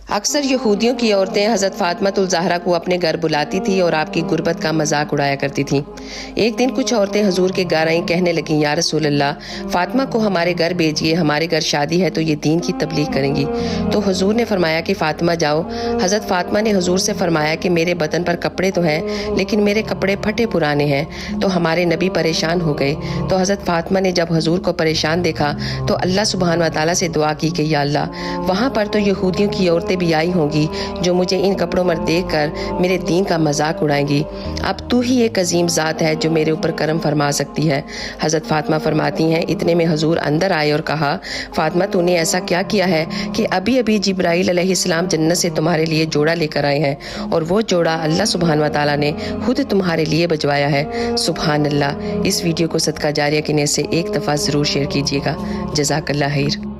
اکثر یہودیوں کی عورتیں حضرت فاطمۃ الزہرا کو اپنے گھر بلاتی تھی اور آپ کی غربت کا مذاق اڑایا کرتی تھیں۔ ایک دن کچھ عورتیں حضور کے گھر آئیں، کہنے لگیں، یا رسول اللہ، فاطمہ کو ہمارے گھر بھیجیے، ہمارے گھر شادی ہے تو یہ دین کی تبلیغ کریں گی۔ تو حضور نے فرمایا کہ فاطمہ جاؤ۔ حضرت فاطمہ نے حضور سے فرمایا کہ میرے بدن پر کپڑے تو ہیں لیکن میرے کپڑے پھٹے پرانے ہیں۔ تو ہمارے نبی پریشان ہو گئے۔ تو حضرت فاطمہ نے جب حضور کو پریشان دیکھا تو اللہ سبحانہ و تعالیٰ سے دعا کی کہ یا اللہ، وہاں پر تو یہودیوں کی عورتیں بھی آئی ہوں گی جو مجھے ان کپڑوں میں دیکھ کر میرے دین کا مذاق اڑائیں گی۔ اب تو ہی ایک عظیم ذات ہے جو میرے اوپر کرم فرما سکتی ہے۔ حضرت فاطمہ فرماتی ہیں، اتنے میں حضور اندر آئے اور کہا، فاطمہ تو نے ایسا کیا کیا ہے کہ ابھی ابھی جبرائیل علیہ السلام جنت سے تمہارے لیے جوڑا لے کر آئے ہیں اور وہ جوڑا اللہ سبحانہ و تعالیٰ نے خود تمہارے لیے بھجوایا ہے۔ سبحان اللہ۔ اس ویڈیو کو صدقہ جاریہ کے نیت سے ایک دفعہ ضرور شیئر کیجیے گا۔ جزاک اللہ خیر۔